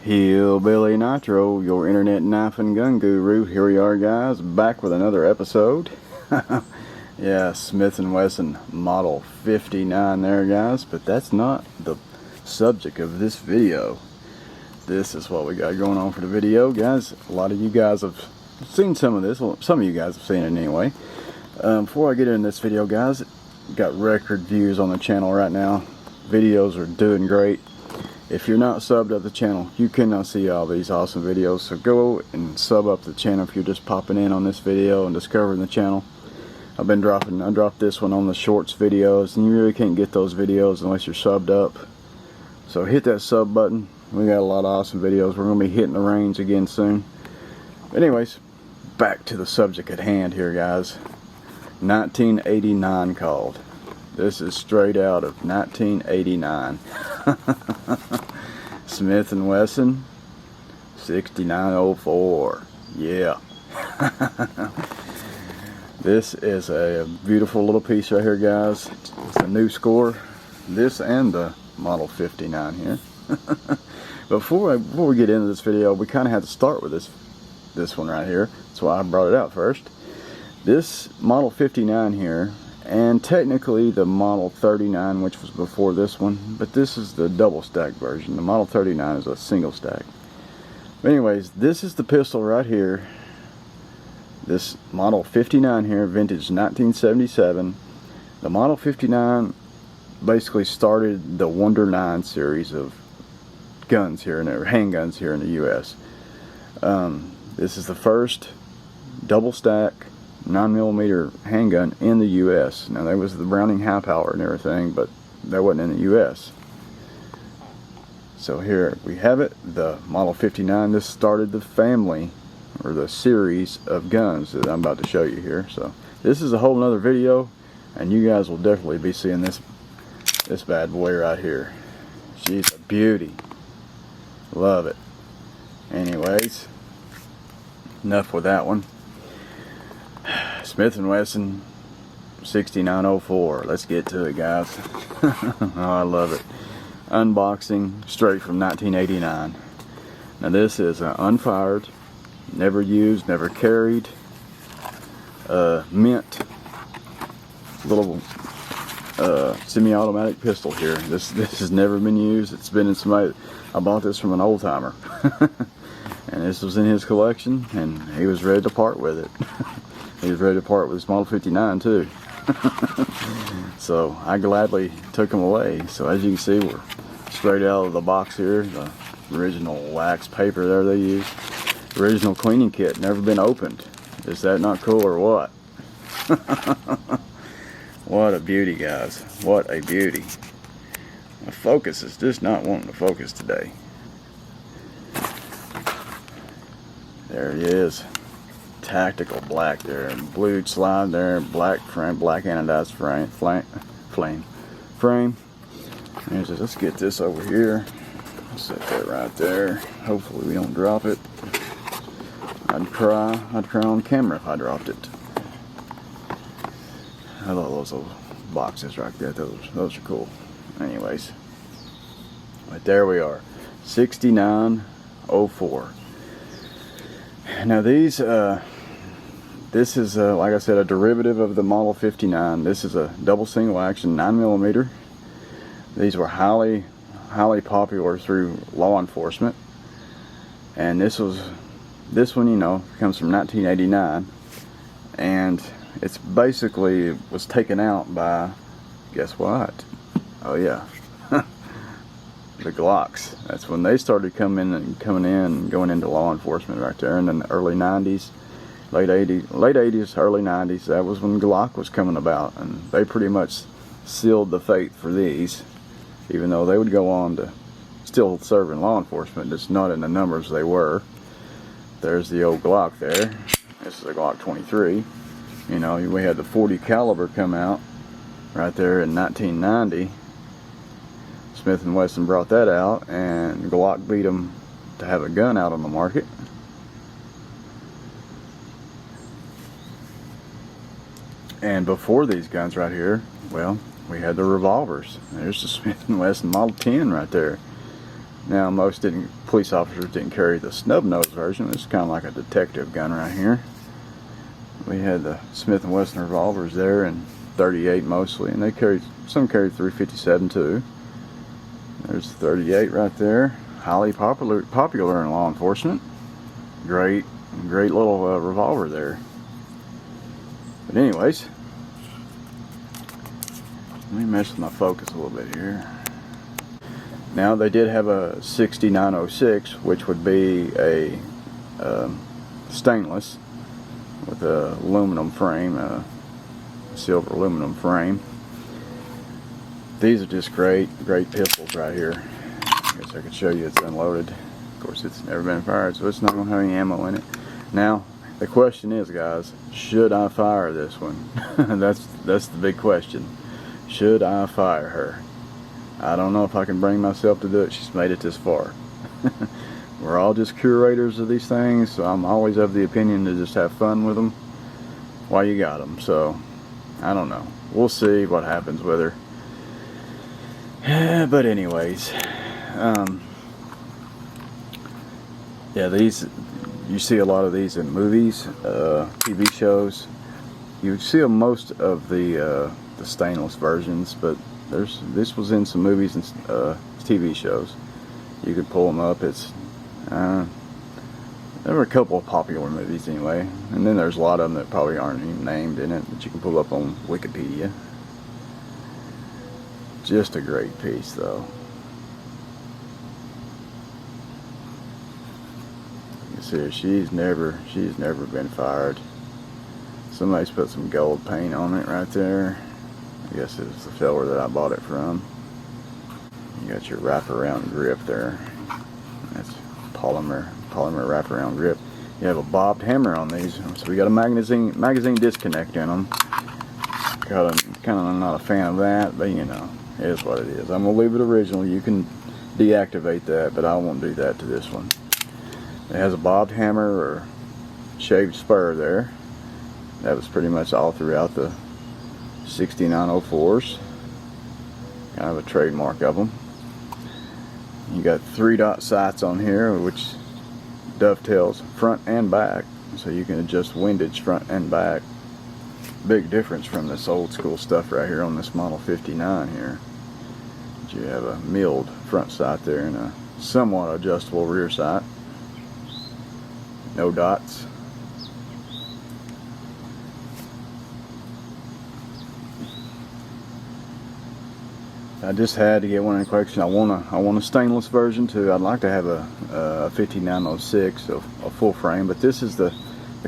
Hillbilly Nitro, your internet knife and gun guru. Here we are, guys, back with another episode. Yeah, Smith Wesson Model 59 there, guys, but that's not the subject of this video. This is what we got going on for the video, guys. A lot of you guys have seen some of this. Well, some of you guys have seen it anyway. Before I get into this video, guys, got record views on the channel right now. Videos are doing great. If you're not subbed up the channel, you cannot see all these awesome videos, so go and sub up the channel if you're just popping in on this video and discovering the channel. I dropped this one on the shorts videos, and you really can't get those videos unless you're subbed up. So hit that sub button. We got a lot of awesome videos. We're going to be hitting the range again soon. But anyways, back to the subject at hand here, guys. 1989 called. This is straight out of 1989. Smith & Wesson 6904. Yeah. This is a beautiful little piece right here, guys. It's a new score. This and the Model 59 here. Before we get into this video, we kind of had to start with this one right here. That's why I brought it out first. This Model 59 here, and technically the Model 39, which was before this one, but this is the double stack version. The Model 39 is a single stack. But anyways, this is the pistol right here. This Model 59 here, vintage 1977. The Model 59 basically started the Wonder 9 series of guns here, and handguns here in the U.S. This is the first double stack 9mm handgun in the U.S. Now, there was the Browning high power and everything, but that wasn't in the U.S. So here we have it, the Model 59. This started the family, or the series of guns that I'm about to show you here. So this is a whole nother video, and you guys will definitely be seeing this bad boy right here. She's a beauty. Love it. Anyways, enough with that one. Smith & Wesson 6904. Let's get to it, guys. Oh, I love it. Unboxing straight from 1989. Now this is unfired, never used, never carried, mint little semi-automatic pistol here. This has never been used. It's been in somebody. I bought this from an old timer, and this was in his collection, and he was ready to part with it. He was ready to part with his Model 59 too. So I gladly took him away. So as you can see, we're straight out of the box here. The original wax paper there they used. Original cleaning kit, never been opened. Is that not cool or what? What a beauty, guys. What a beauty. My focus is just not wanting to focus today. There he is. Tactical black there, blue slide there, black frame, black anodized frame. Let's get this over here. Set that right there. Hopefully we don't drop it. I'd cry on camera if I dropped it. I love those little boxes right there. Those are cool. Anyways, but there we are, 6904. Now these, this is like I said, a derivative of the Model 59. This is a double single action 9mm. These were highly popular through law enforcement, and this one, you know, comes from 1989, and it's basically was taken out by, guess what? Oh yeah, the Glocks. That's when they started coming in and going into law enforcement right there in the early 90s, late 80s, early 90s. That was when Glock was coming about, and they pretty much sealed the fate for these, even though they would go on to still serve in law enforcement, just not in the numbers they were. There's the old Glock there. This is a Glock 23. You know, we had the 40 caliber come out right there in 1990. Smith & Wesson brought that out, and Glock beat them to have a gun out on the market. And before these guns right here, well, we had the revolvers. There's the Smith & Wesson Model 10 right there. Now police officers didn't carry the snub nose version. It's kind of like a detective gun right here. We had the Smith Wesson revolvers there, and 38 mostly, and some carried 357 too. There's 38 right there. Highly popular in law enforcement. Great little revolver there. But anyways, let me mess with my focus a little bit here. Now they did have a 6906, which would be a stainless with a aluminum frame, silver aluminum frame. These are just great pistols right here. I guess I could show you it's unloaded. Of course, it's never been fired, so it's not going to have any ammo in it. Now, the question is, guys, should I fire this one? That's the big question. Should I fire her? I don't know if I can bring myself to do it. She's made it this far. We're all just curators of these things, so I'm always of the opinion to just have fun with them while you got them. So, I don't know. We'll see what happens with her. But anyways, yeah, you see a lot of these in movies, TV shows. You see most of the stainless versions, but this was in some movies and TV shows. You could pull them up. There were a couple of popular movies anyway, and then there's a lot of them that probably aren't even named in it, but you can pull up on Wikipedia. Just a great piece, though. You see her, she's never been fired. Somebody's put some gold paint on it right there. I guess it's the fella that I bought it from. You got your wraparound grip there. That's polymer wraparound grip. You have a bobbed hammer on these, so we got a magazine disconnect in them. Kind of not a fan of that, but you know, it is what it is. I'm gonna leave it original. You can deactivate that, but I won't do that to this one. It has a bobbed hammer or shaved spur there. That was pretty much all throughout the 6904s. Kind of a trademark of them. You got 3-dot sights on here, which dovetails front and back, so you can adjust windage front and back. Big difference from this old school stuff right here on this Model 59 here. You have a milled front sight there and a somewhat adjustable rear sight. No dots. I just had to get one in collection. I want a stainless version too. I'd like to have a 5906, a full frame, but this is the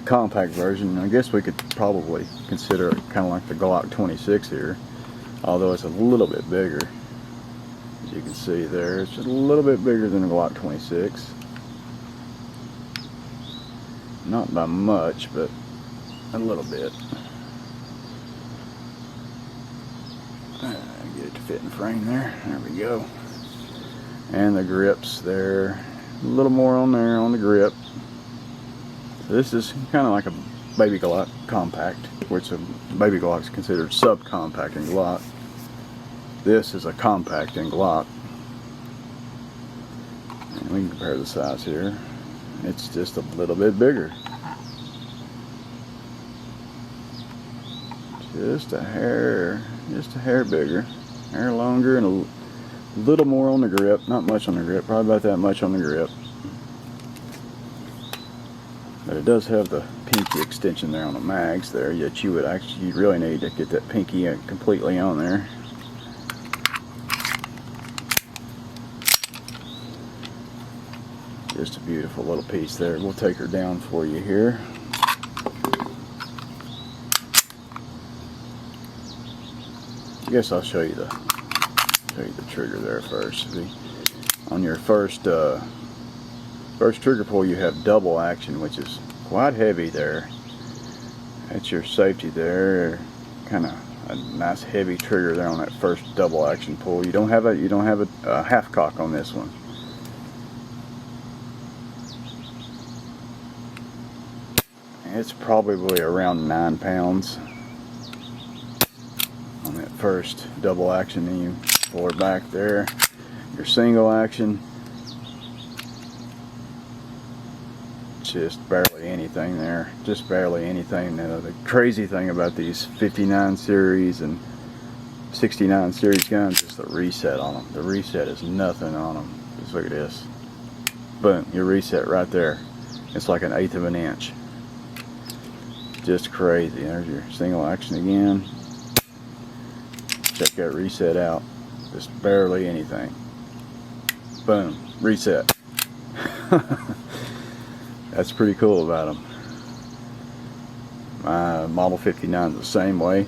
compact version. I guess we could probably consider it kind of like the Glock 26 here, although it's a little bit bigger. As you can see there, it's just a little bit bigger than the Glock 26. Not by much, but a little bit. Get it to fit in the frame there. There we go. And the grips there. A little more on there on the grip. So this is kind of like a Baby Glock compact, which a Baby Glock is considered subcompact in Glock. This is a compact in Glock. And we can compare the size here. It's just a little bit bigger. Just a hair bigger. Hair longer and a little more on the grip. Not much on the grip, probably about that much on the grip. But it does have the pinky extension there on the mags there, yet you really need to get that pinky completely on there. Just a beautiful little piece there. We'll take her down for you here. I guess I'll show you the trigger there first. See, on your first trigger pull, you have double action, which is quite heavy there. That's your safety there. Kind of a nice heavy trigger there on that first double action pull. You don't have a half cock on this one. It's probably around 9 pounds on that first double action. Then you pull her back there. Your single action, inch, just barely anything there, just barely anything. Now, the crazy thing about these 59 series and 69 series guns is the reset on them. The reset is nothing on them. Just look at this. Boom, your reset right there. It's like 1/8 of an inch. Just crazy. There's your single action again. Check that reset out. Just barely anything. Boom, reset. That's pretty cool about them. My Model 59 is the same way.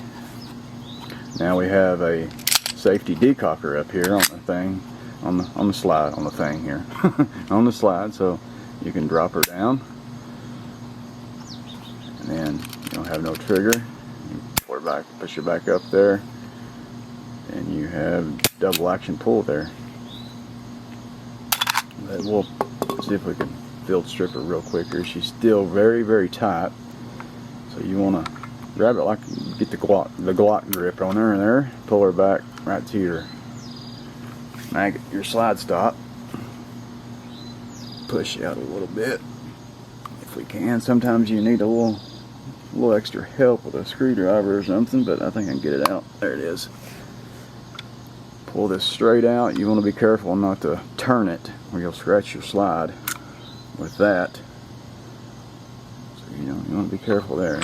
Now we have a safety decocker up here on the thing, on the slide, on the thing here, on the slide, so you can drop her down, and then you don't have no trigger. You pull her back, push her back up there, and you have double action pull there. But we'll see if we can field strip her real quick here. She's still very, very tight, so you want to grab it like you get the Glock grip on her there, pull her back right to your slide stop. Push out a little bit if we can. Sometimes you need a little extra help with a screwdriver or something, but I think I can get it out. There it is. Pull this straight out. You want to be careful not to turn it or you'll scratch your slide with that. So you want to be careful there.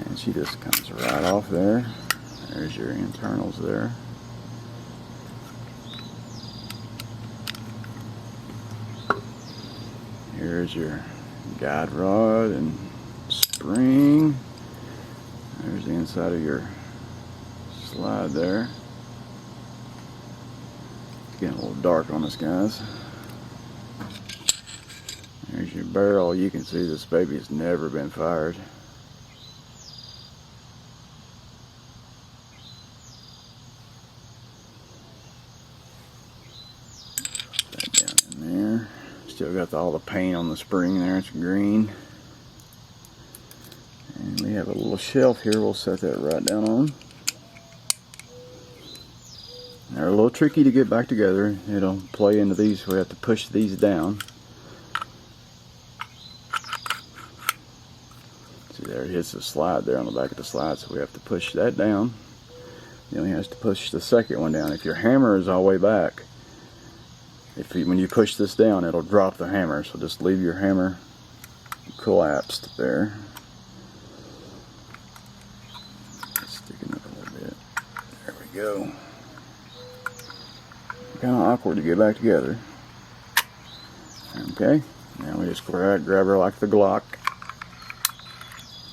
And she just comes right off there. There's your internals there. Here's your guide rod and spring. There's the inside of your slide there. It's getting a little dark on us, guys. There's your barrel. You can see this baby has never been fired. That down in there. Still got all the paint on the spring there. It's green. And we have a little shelf here. We'll set that right down on. They're a little tricky to get back together. It'll play into these. We have to push these down. See, there it hits the slide there on the back of the slide, so we have to push that down. Then we have to push the second one down. If your hammer is all the way back, when you push this down, it'll drop the hammer. So just leave your hammer collapsed there. Sticking up a little bit. There we go. Kind of awkward to get back together. Okay, now we just grab her like the Glock.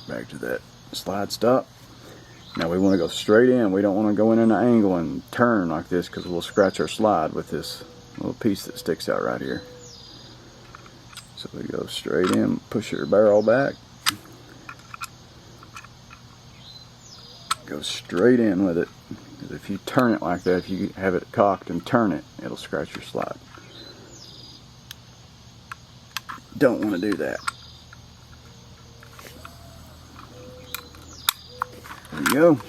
Back to that slide stop. Now we want to go straight in. We don't want to go in an angle and turn like this because we'll scratch our slide with this little piece that sticks out right here. So we go straight in, push your barrel back. Go straight in with it. Because if you turn it like that, if you have it cocked and turn it, it'll scratch your slide. Don't want to do that. There you go.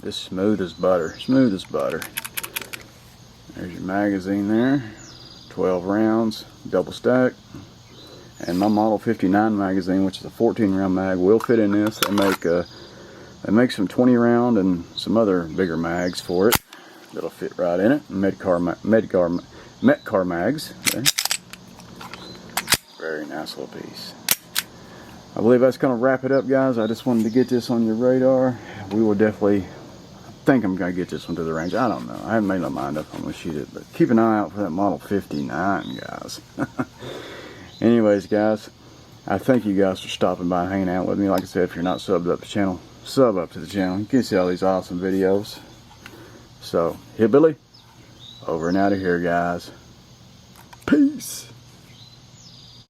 Just smooth as butter. Smooth as butter. There's your magazine there. 12 rounds, double stack. And my Model 59 magazine, which is a 14 round mag, will fit in this. They make some 20 round and some other bigger mags for it that'll fit right in it. Metcar mags. There. Very nice little piece. I believe that's going to wrap it up, guys. I just wanted to get this on your radar. We will definitely, think I'm going to get this one to the range. I don't know. I haven't made my mind up. I'm going to shoot it. But keep an eye out for that Model 59, guys. Anyways, guys, I thank you guys for stopping by and hanging out with me. Like I said, if you're not subbed up to the channel, sub up to the channel. You can see all these awesome videos. So, Hillbilly, over and out of here, guys. Peace.